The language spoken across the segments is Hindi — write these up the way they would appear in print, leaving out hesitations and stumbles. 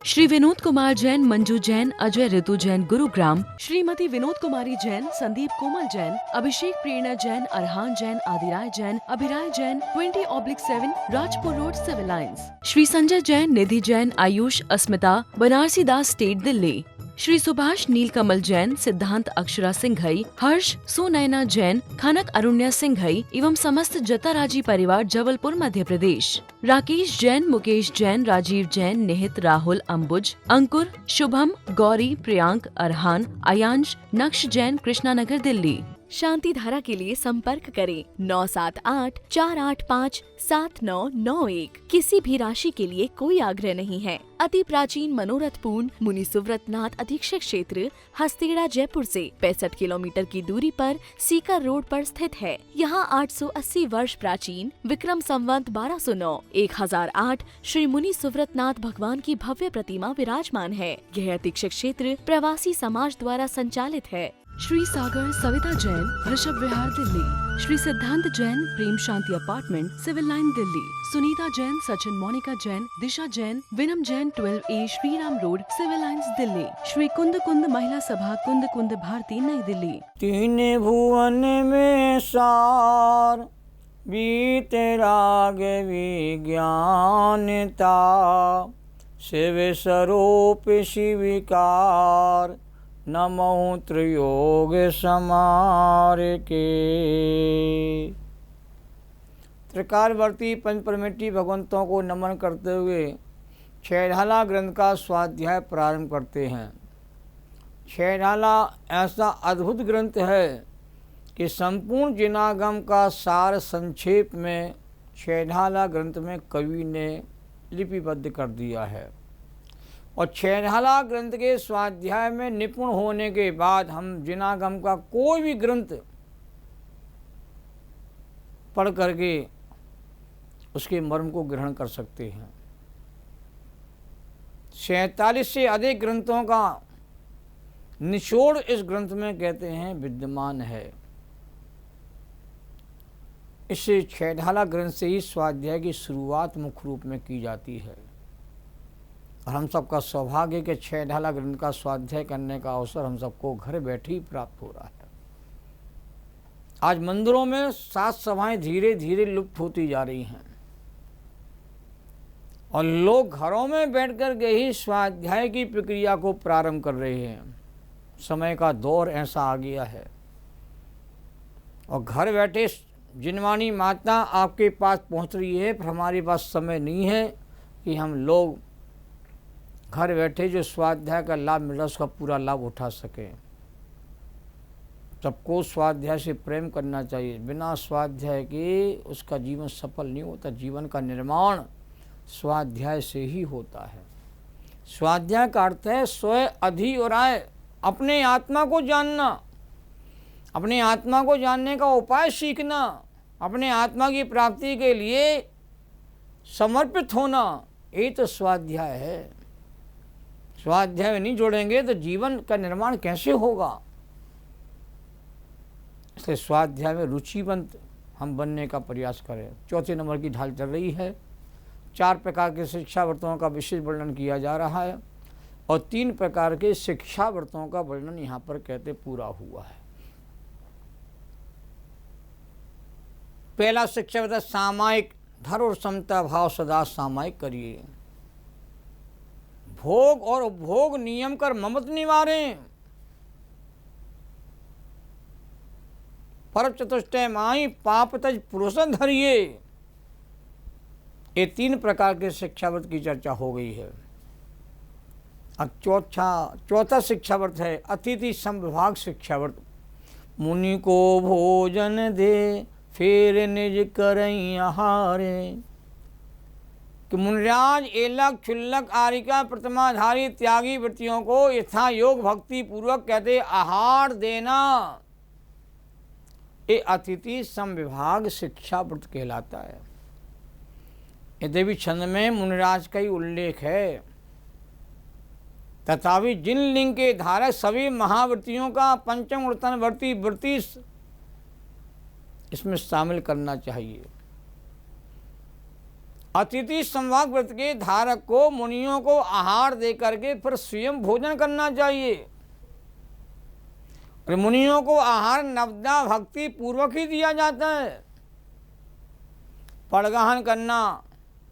Shri Vinod Kumar Jain, Manju Jain, Ajay Ritu Jain, Gurugram. Shrimati Vinod Kumari Jain, Sandeep Komal Jain, Abhishek Prerna Jain, Arhan Jain, Adiray Jain, Abhiray Jain, 20/7, Rajpur road, civil lines. Shri Sanjay Jain, Nidhi Jain, Ayush, Asmita, Banarasi Das estate, Delhi. Shri Subhash Neelkamal Jain, Siddhant Akshara Singhai, हर्ष सुनैना जैन, खनक अरुण्या सिंघई एवं समस्त जताराजी परिवार, जबलपुर, मध्य प्रदेश। राकेश जैन, मुकेश जैन, राजीव जैन, निहित, राहुल, अंबुज, अंकुर, शुभम, गौरी, प्रियांक, अरहान, आयांश, नक्श जैन, कृष्णानगर, दिल्ली। शांति धारा के लिए संपर्क करें 9784857991। किसी भी राशि के लिए कोई आग्रह नहीं है। अति प्राचीन मनोरथपूर्ण मुनि सुव्रतनाथ अधीक्षक क्षेत्र, हस्तेड़ा, जयपुर से 65 किलोमीटर की दूरी पर सीकर रोड पर स्थित है। यहाँ 880 वर्ष प्राचीन विक्रम संवत 1209 1008 श्री मुनि सुव्रतनाथ भगवान की भव्य प्रतिमा विराजमान है। यह अधीक्षक क्षेत्र प्रवासी समाज द्वारा संचालित है। श्री सागर सविता जैन, ऋषभ विहार, Delhi. Shri Siddhant Jain, Prem Shanti apartment, civil line, Delhi. Sunita Jain, Sachin, Monika Jain, Disha Jain, Vinam Jain, 12A Shriram road, civil lines, Delhi. Shri Kund Mahila सभा, कुंद भारती, नई दिल्ली। तीन भुवन में सार बीते राग विज्ञानता, शिव स्वरूप शिविकार, नमो त्रियोग समार के। त्रिकालवर्ती पंचपरमेष्ठी भगवंतों को नमन करते हुए छहढाला ग्रंथ का स्वाध्याय प्रारंभ करते हैं। छहढाला ऐसा अद्भुत ग्रंथ है कि संपूर्ण जिनागम का सार संक्षेप में छहढाला ग्रंथ में कवि ने लिपिबद्ध कर दिया है। और छहढाला ग्रंथ के स्वाध्याय में निपुण होने के बाद हम जिनागम का कोई भी ग्रंथ पढ़ करके उसके मर्म को ग्रहण कर सकते हैं। 47 से अधिक ग्रंथों का निचोड़ इस ग्रंथ में कहते हैं विद्यमान है। इससे छहढाला ग्रंथ से ही स्वाध्याय की शुरुआत मुख्य रूप में की जाती है। और हम सबका सौभाग्य के छहढाला ग्रंथ का स्वाध्याय करने का अवसर हम सबको घर बैठे ही प्राप्त हो रहा है। आज मंदिरों में सात सभाएं धीरे धीरे लुप्त होती जा रही हैं और लोग घरों में बैठकर के ही स्वाध्याय की प्रक्रिया को प्रारंभ कर रहे हैं। समय का दौर ऐसा आ गया है और घर बैठे जिनवानी माता आपके पास पहुंच रही है, पर हमारे पास समय नहीं है कि हम लोग घर बैठे जो स्वाध्याय का लाभ मिल रहा है उसका पूरा लाभ उठा सकें। सबको स्वाध्याय से प्रेम करना चाहिए। बिना स्वाध्याय के उसका जीवन सफल नहीं होता। जीवन का निर्माण स्वाध्याय से ही होता है। स्वाध्याय का अर्थ है स्वयं अधि और आय, अपने आत्मा को जानना, अपने आत्मा को जानने का उपाय सीखना, अपने आत्मा की प्राप्ति के लिए समर्पित होना, ये तो स्वाध्याय है। स्वाध्याय में नहीं जोड़ेंगे तो जीवन का निर्माण कैसे होगा। इसलिए स्वाध्याय में रुचिवंत हम बनने का प्रयास करें। चौथे नंबर की ढाल चल रही है। 4 प्रकार के शिक्षाव्रतों का विशेष वर्णन किया जा रहा है और 3 प्रकार के शिक्षाव्रतों का वर्णन यहाँ पर कहते पूरा हुआ है। पहला शिक्षाव्रत सामायिक, धर्म और समता भाव सदा सामायिक करिए। भोग और उपभोग नियम कर ममत निवारें। पर चतुष्टय माई पाप तज पुरुषन धरिए। ये 3 प्रकार के शिक्षाव्रत की चर्चा हो गई है। अब चौथा शिक्षाव्रत है अतिथि समविभाग शिक्षाव्रत। मुनि को भोजन दे फिर निज करई आहारे। कि मुनिराज एलक, क्षुल्लक, आरिका, प्रतिमाधारी त्यागी वृत्तियों को यथा योग भक्ति पूर्वक कहते आहार देना, ये अतिथि समविभाग शिक्षाव्रत कहलाता है। यद्यपि छंद में मुनिराज का ही उल्लेख है, तथापि जिन लिंग के धारक सभी महावृत्तियों का पंचम वर्तनवर्ती वृत्ति इसमें शामिल करना चाहिए। अतिथि संवाद व्रत के धारक को मुनियों को आहार दे करके फिर स्वयं भोजन करना चाहिए। और मुनियों को आहार नवदा भक्ति पूर्वक ही दिया जाता है। पड़गाहन करना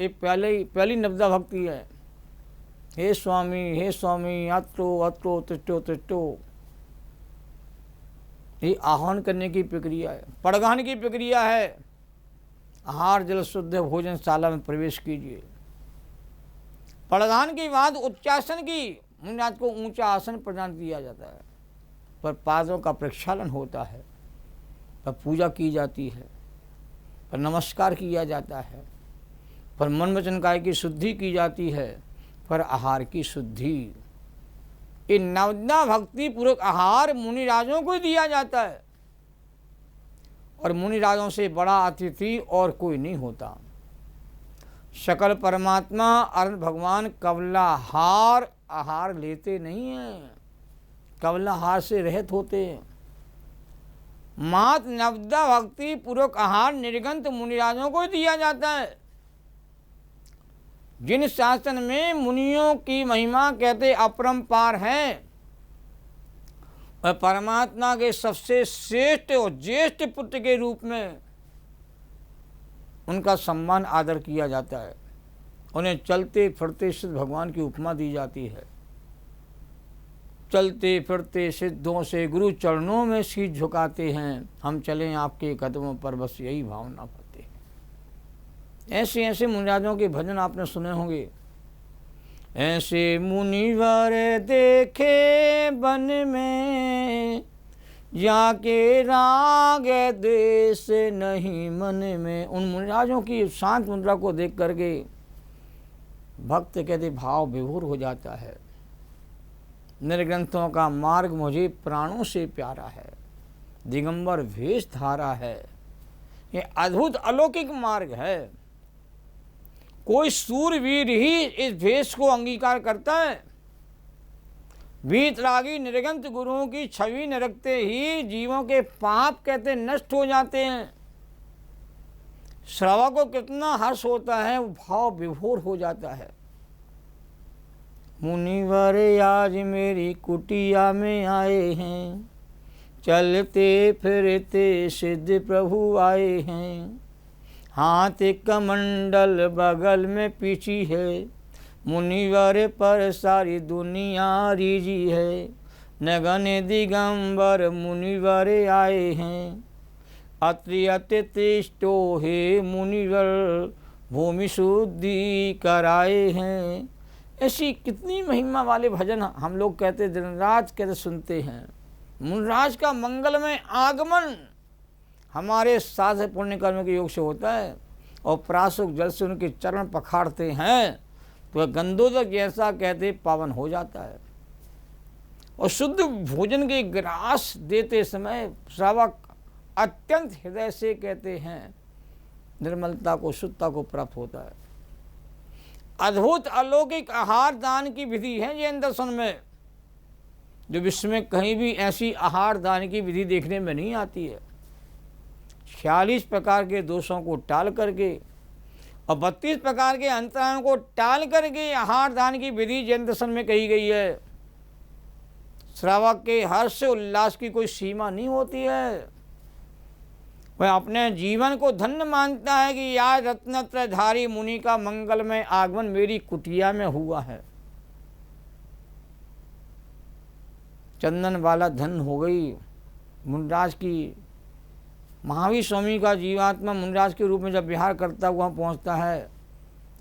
ये पहली नवदा भक्ति है। हे स्वामी अत्रो अत्रो तिष्ठो तिष्ठो, ये आह्वान करने की प्रक्रिया है। पड़गाहन की प्रक्रिया है, आहार जल शुद्ध भोजनशाला में प्रवेश कीजिए। पड़गाहन के बाद उच्चासन की, मुनिराज को ऊंचा आसन प्रदान किया जाता है, पर पादों का प्रक्षालन होता है, पर पूजा की जाती है, पर नमस्कार किया जाता है, पर मन वचन काया की शुद्धि की जाती है, पर आहार की शुद्धि। ये नवदा भक्ति पूर्वक आहार मुनिराजों को दिया जाता है, और मुनिराजों से बड़ा अतिथि और कोई नहीं होता। सकल परमात्मा अरहंत भगवान कवलाहार आहार लेते नहीं हैं, कवलाहार से रहित होते हैं। मात्र नवदा भक्ति पूर्वक आहार निर्गंत मुनिराजों को दिया जाता है। जिन शासन में मुनियों की महिमा कहते अपरंपार है, और परमात्मा के सबसे श्रेष्ठ और ज्येष्ठ पुत्र के रूप में उनका सम्मान आदर किया जाता है। उन्हें चलते फिरते सिद्ध भगवान की उपमा दी जाती है। चलते फिरते सिद्धों से गुरु चरणों में शीश झुकाते हैं, हम चलें आपके कदमों पर, बस यही भावना पाते हैं। ऐसे ऐसे मुनिराजों के भजन आपने सुने होंगे। ऐसे मुनिवर देखे वन में, जाके राग देश नहीं मन में। उन मुनिराजों की शांत मुद्रा को देख करके भक्त कहते भाव विभोर हो जाता है। निर्ग्रंथों का मार्ग मुझे प्राणों से प्यारा है, दिगंबर वेश धारा है। ये अद्भुत अलौकिक मार्ग है। कोई सूरवीर ही इस भेष को अंगीकार करता है। वीतरागी निर्गंत गुरुओं की छवि न रखते ही जीवों के पाप कहते नष्ट हो जाते हैं। श्रावक को कितना हर्ष होता है, वो भाव विभोर हो जाता है। मुनिवर आज मेरी कुटिया में आए हैं, चलते फिरते सिद्ध प्रभु आए हैं। हाथ कमंडल बगल में पीछी है, मुनिवर पर सारी दुनिया रीझी है। नगन दिगंबर मुनिवर आए हैं, अत्रि अतिष्ठो हे मुनिवर भूमि शुद्धि कराए हैं। ऐसी कितनी महिमा वाले भजन हम लोग कहते दिन रात कहते सुनते हैं। मुनिराज का मंगलमय आगमन हमारे साधे पुण्य कर्म के योग से होता है, और प्रासुक जल से उनके चरण पखाड़ते हैं तो गंधोदक जैसा कहते पावन हो जाता है। और शुद्ध भोजन के ग्रास देते समय श्रावक अत्यंत हृदय से कहते हैं निर्मलता को, शुद्धता को प्राप्त होता है। अद्भुत अलौकिक आहार दान की विधि है जैन दर्शन में, जो विश्व में कहीं भी ऐसी आहार दान की विधि देखने में नहीं आती है। 46 प्रकार के दोषों को टाल करके और 32 प्रकार के अंतरायों को टाल करके आहार दान की विधि जैन दर्शन में कही गई है। श्रावक के हर्ष उल्लास की कोई सीमा नहीं होती है। वह अपने जीवन को धन्य मानता है कि आज रत्नत्रयधारी मुनि का मंगलमय आगमन मेरी कुटिया में हुआ है। चंदन वाला धन हो गई मुनिराज की। महावीर स्वामी का जीवात्मा मुनिराज के रूप में जब विहार करता हुआ पहुंचता है,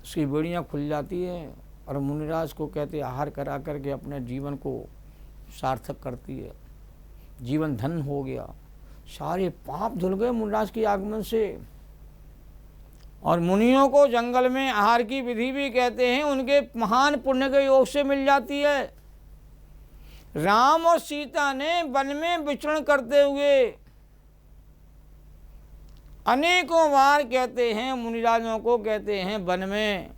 उसकी बेड़ियाँ खुल जाती हैं और मुनिराज को कहते आहार करा करके अपने जीवन को सार्थक करती है। जीवन धन हो गया, सारे पाप धुल गए मुनिराज के आगमन से। और मुनियों को जंगल में आहार की विधि भी कहते हैं, उनके महान पुण्य के योग से मिल जाती है। राम और सीता ने वन में विचरण करते हुए अनेकों बार कहते हैं मुनिराजों को कहते हैं वन में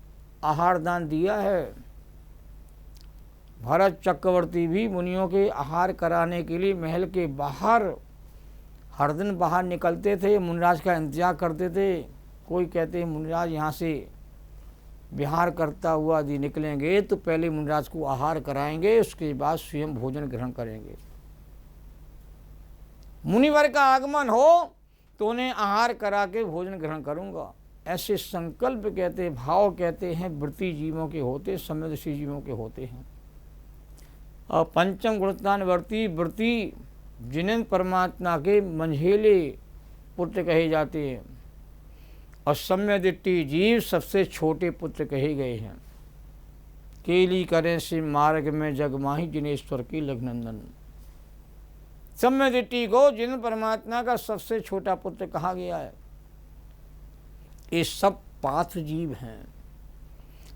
आहार दान दिया है। भरत चक्रवर्ती भी मुनियों के आहार कराने के लिए महल के बाहर हर दिन बाहर निकलते थे, मुनिराज का इंतजार करते थे। कोई कहते हैं मुनिराज यहाँ से विहार करता हुआ यदि निकलेंगे तो पहले मुनिराज को आहार कराएंगे, उसके बाद स्वयं भोजन ग्रहण करेंगे। मुनिवर का आगमन हो तो उन्हें आहार करा के भोजन ग्रहण करूंगा। ऐसे संकल्प कहते, भाव कहते हैं, वृत्ति जीवों के होते, समदर्शी जीवों के होते हैं। और पंचम गुणतान वृत्ति जिन्हें परमात्मा के मंझेले पुत्र कहे जाते हैं, और सम्यदिट्टी जीव सबसे छोटे पुत्र कहे गए हैं। केली करें से मार्ग में जगमाही जिनेश्वर की लघनंदन। सम्यदिट्टी को जिन परमात्मा का सबसे छोटा पुत्र कहा गया है। ये सब पात्र जीव हैं।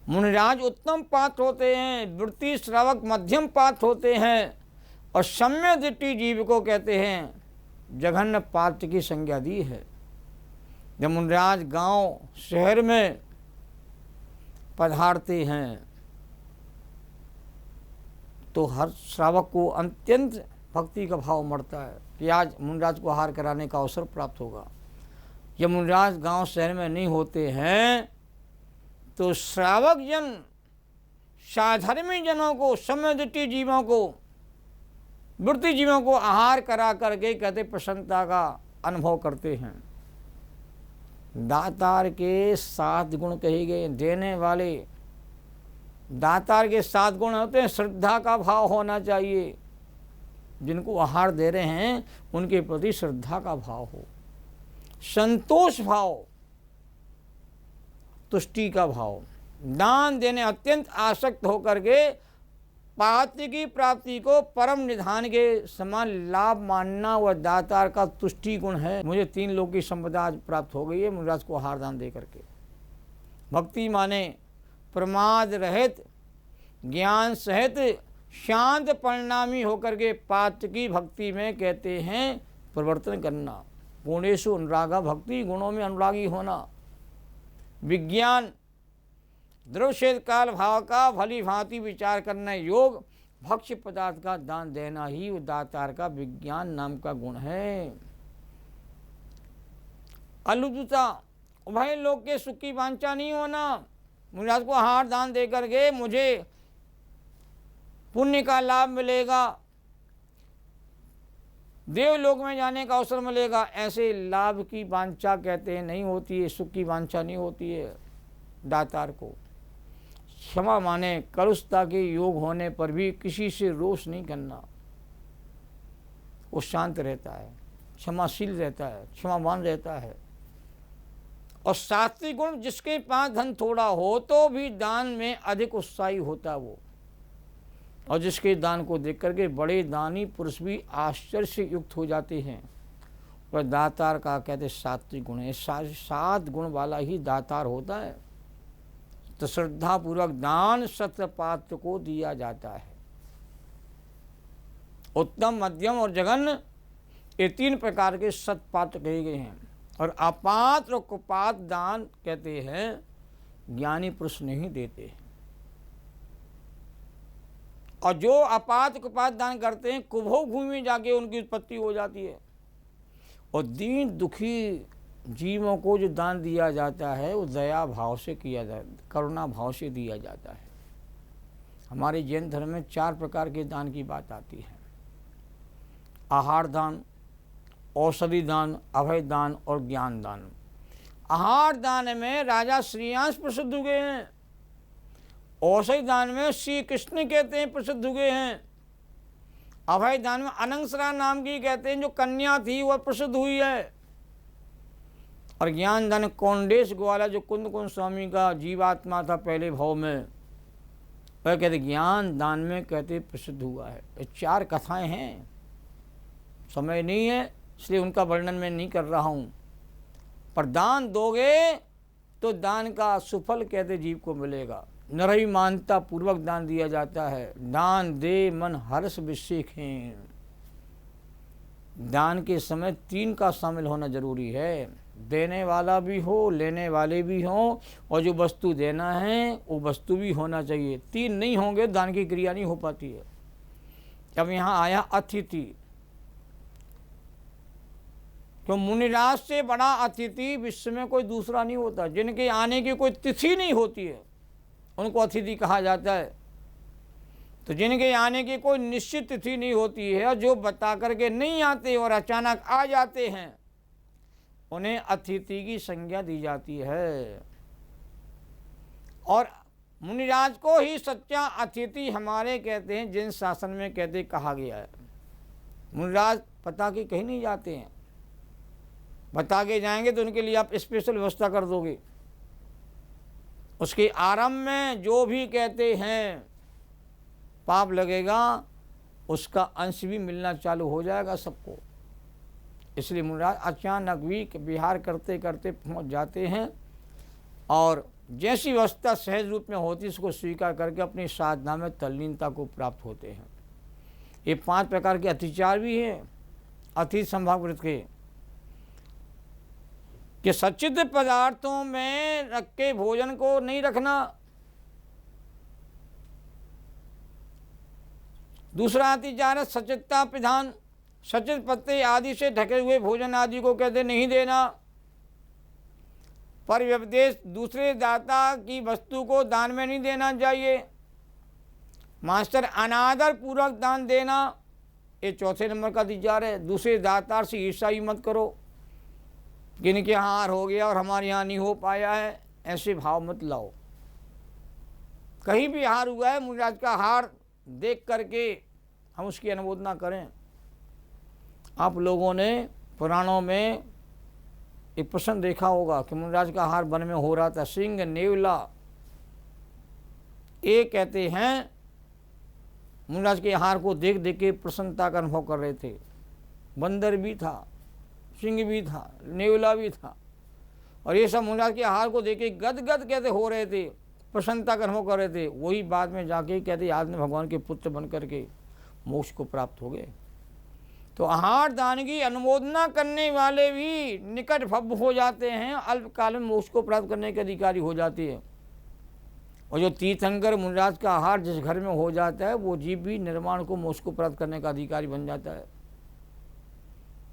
मुनिराज उत्तम पात्र होते हैं, वृत्ति श्रावक मध्यम पात्र होते हैं, और सम्यदिट्टी जीव को कहते हैं जघन्य पात्र की संज्ञा दी है। जब मुनिराज गांव शहर में पधारते हैं तो हर श्रावक को अत्यंत भक्ति का भाव मरता है कि आज मुनिराज को आहार कराने का अवसर प्राप्त होगा। जब मुनिराज गांव शहर में नहीं होते हैं तो श्रावक जन साधर्मी जनों को, सम्यदिट्टी जीवों को, वृत्ति जीवों को आहार करा करके कहते प्रसन्नता का अनुभव करते हैं। दातार के 7 गुण कहे गए, देने वाले दातार के 7 गुण होते हैं। श्रद्धा का भाव होना चाहिए, जिनको आहार दे रहे हैं उनके प्रति श्रद्धा का भाव हो, संतोष भाव, तुष्टि का भाव, दान देने अत्यंत आसक्त होकर के पात्र की प्राप्ति को परम निधान के समान लाभ मानना वह दातार का तुष्टि गुण है। मुझे 3 लोक की संपदा आज प्राप्त हो गई है मुनिराज को आहार दान दे करके। भक्ति माने प्रमाद रहित, ज्ञान सहित, शांत परिणामी होकर के पात्र की भक्ति में कहते हैं प्रवर्तन करना। गुणेषु अनुरागा भक्ति, गुणों में अनुरागी होना। विज्ञान द्रवशेद काल भाव का भली भांति विचार करना योग, भक्ष्य पदार्थ का दान देना ही दातार का विज्ञान नाम का गुण है। अलुपता, उभय लोक के सुख की वांछा नहीं होना। मुनिराज को आहार दान दे करके मुझे पुण्य का लाभ मिलेगा, देवलोक में जाने का अवसर मिलेगा, ऐसे लाभ की वांछा कहते हैं नहीं होती है, सुख की वांछा नहीं होती है दातार को। क्षमा माने करुषता के योग होने पर भी किसी से रोष नहीं करना, वो शांत रहता है, क्षमाशील रहता है, क्षमावान रहता है। और सात्विक गुण, जिसके पास धन थोड़ा हो तो भी दान में अधिक उत्साही होता वो, और जिसके दान को देख करके बड़े दानी पुरुष भी आश्चर्य से युक्त हो जाते हैं। वह दातार का कहते सात्विक गुण है। 7 गुण वाला ही दातार होता है। तो श्रद्धा पूर्वक दान सत्य पात्र को दिया जाता है। उत्तम, मध्यम और जघन्य, ये 3 प्रकार के सत्पात्र कहे गए हैं। और अपात्र और कुपात्र दान कहते हैं ज्ञानी पुरुष नहीं देते हैं। और जो अपात्र कुपात्र दान करते हैं कुभो भूमि में जाके उनकी उत्पत्ति हो जाती है। और दीन दुखी जीवों को जो दान दिया जाता है वो दया भाव से किया जाता है, करुणा भाव से दिया जाता है। हमारे जैन धर्म में 4 प्रकार के दान की बात आती है। आहार दान, औषधि दान, अभय दान और ज्ञान दान। आहार दान में राजा श्रीयांश प्रसिद्ध हुए हैं। औषधि दान में श्री कृष्ण कहते हैं प्रसिद्ध हुए हैं। अभय दान में अनंगसरा नाम की कहते हैं जो कन्या थी वह प्रसिद्ध हुई है। और ज्ञान दान कौंडेश ग्वाला जो कुंद स्वामी का जीवात्मा था पहले भाव में, वह कहते ज्ञान दान में कहते प्रसिद्ध हुआ है। ये 4 कथाएं हैं, समय नहीं है इसलिए उनका वर्णन मैं नहीं कर रहा हूँ। पर दान दोगे तो दान का सुफल कहते जीव को मिलेगा। नरही मानता पूर्वक दान दिया जाता है। दान दे मन हर्ष विशेखें। दान के समय 3 का शामिल होना जरूरी है। देने वाला भी हो, लेने वाले भी हों, और जो वस्तु देना है वो वस्तु भी होना चाहिए। 3 नहीं होंगे दान की क्रिया नहीं हो पाती है। जब यहाँ आया अतिथि, तो मुनिराज से बड़ा अतिथि विश्व में कोई दूसरा नहीं होता। जिनके आने की कोई तिथि नहीं होती है उनको अतिथि कहा जाता है। तो जिनके आने की कोई निश्चित तिथि नहीं होती है और जो बता करके नहीं आते और अचानक आ जाते हैं, उन्हें अतिथि की संज्ञा दी जाती है। और मुनिराज को ही सच्चा अतिथि हमारे कहते हैं, जिन शासन में कहते कहा गया है। मुनिराज बता के कहीं नहीं जाते हैं, बता के जाएंगे तो उनके लिए आप स्पेशल व्यवस्था कर दोगे। उसके आरंभ में जो भी कहते हैं पाप लगेगा, उसका अंश भी मिलना चालू हो जाएगा सबको। इसलिए मुनिराज अचानक भी विहार करते करते पहुंच जाते हैं और जैसी व्यवस्था सहज रूप में होती उसको स्वीकार करके अपनी साधना में तल्लीनता को प्राप्त होते हैं। ये 5 प्रकार के अतिचार भी हैं अतिथि संभाग व्रत के, कि सच्चित पदार्थों में रख के भोजन को नहीं रखना। दूसरा अतिचार है सचितता विधान, सचित पत्ते आदि से ढके हुए भोजन आदि को कहते नहीं देना। पर व्यपदेश, दूसरे दाता की वस्तु को दान में नहीं देना चाहिए। मास्टर, अनादर पूर्वक दान देना, ये 4थे नंबर का अतिचार है। दूसरे दातार से ईर्ष्या ही मत करो कि इनके यहाँ हार हो गया और हमारे यहाँ नहीं हो पाया है, ऐसे भाव मत लाओ। कहीं भी हार हुआ है, मुनिराज का हार देख करके हम उसकी अनुमोदना करें। आप लोगों ने पुराणों में एक प्रश्न देखा होगा कि मुनिराज का हार वन में हो रहा था। सिंह, नेवला, ये कहते हैं मुनिराज के हार को देख देख के प्रसन्नता का अनुभव कर रहे थे। बंदर भी था, सिंह भी था, नेवला भी था, और ये सब मुनिराज के हार को देख के गदगद कहते हो रहे थे, प्रसन्नता का अनुभव कर रहे थे। वही बाद में जाके कहते आज में भगवान के पुत्र बन करके मोक्ष को प्राप्त हो गए। तो आहार दान की अनुमोदना करने वाले भी निकट भव्य हो जाते हैं, अल्पकाल में मोक्ष को प्राप्त करने के अधिकारी हो जाते हैं। और जो तीर्थंकर मुनिराज का आहार जिस घर में हो जाता है, वो जीव भी निर्माण को मोक्ष को प्राप्त करने का अधिकारी बन जाता है।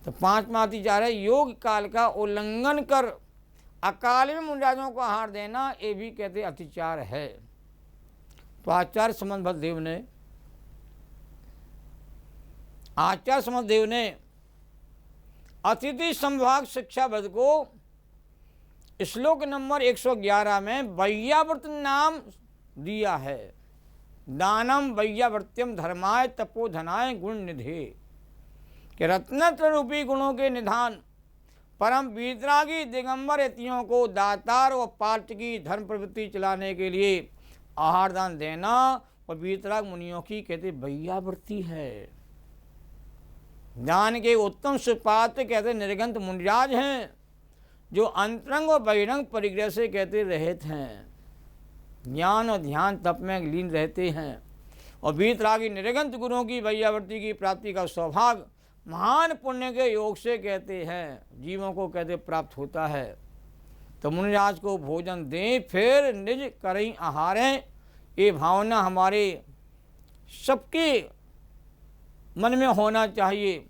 तो 5वां अतिचार है योग काल का उल्लंघन कर अकाल में मुनिराजों को आहार देना, ये भी कहते अतिचार है। तो आचार्य समदेव ने अतिथि संभाग शिक्षापद को श्लोक नंबर 111 में वैयावर्त नाम दिया है। दानम वैयावर्त्यम धर्माय तपोधनाय गुण निधे, कि रत्नत्र रूपी गुणों के निधान परम वीतरागी दिगंबर यतियों को दातार व पाठ की धर्म प्रवृत्ति चलाने के लिए आहार दान देना और वीतराग मुनियों की कहते वैयावर्ती है। ज्ञान के उत्तम सुपात्र कहते निर्गंत मुनिराज हैं, जो अंतरंग और बहिरंग परिग्रह से कहते रहित हैं, ज्ञान और ध्यान तप में लीन रहते हैं और वीतरागी निर्गंत गुरुओं की वैयावर्ती की प्राप्ति का सौभाग्य महान पुण्य के योग से कहते हैं जीवों को कहते प्राप्त होता है। तो मुनिराज को भोजन दें फिर निज करें आहारें, ये भावना हमारे सबके मन में होना चाहिए।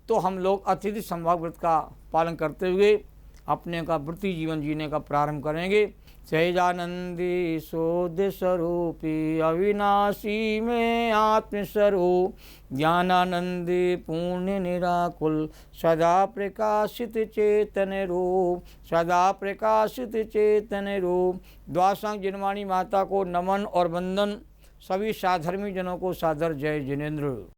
तो हम लोग अतिथि संभाग व्रत का पालन करते हुए अपने का वृत्ति जीवन जीने का प्रारंभ करेंगे। सहजानंदी शोध स्वरूपी अविनाशी में आत्मस्वरूप, ज्ञानानंदी पूर्ण निराकुल सदा प्रकाशित चेतन रूप, सदा प्रकाशित चेतन रूप। द्वासांग जिनवाणी माता को नमन और वंदन, सभी साधर्मी जनों को सादर जय जिनेन्द्र।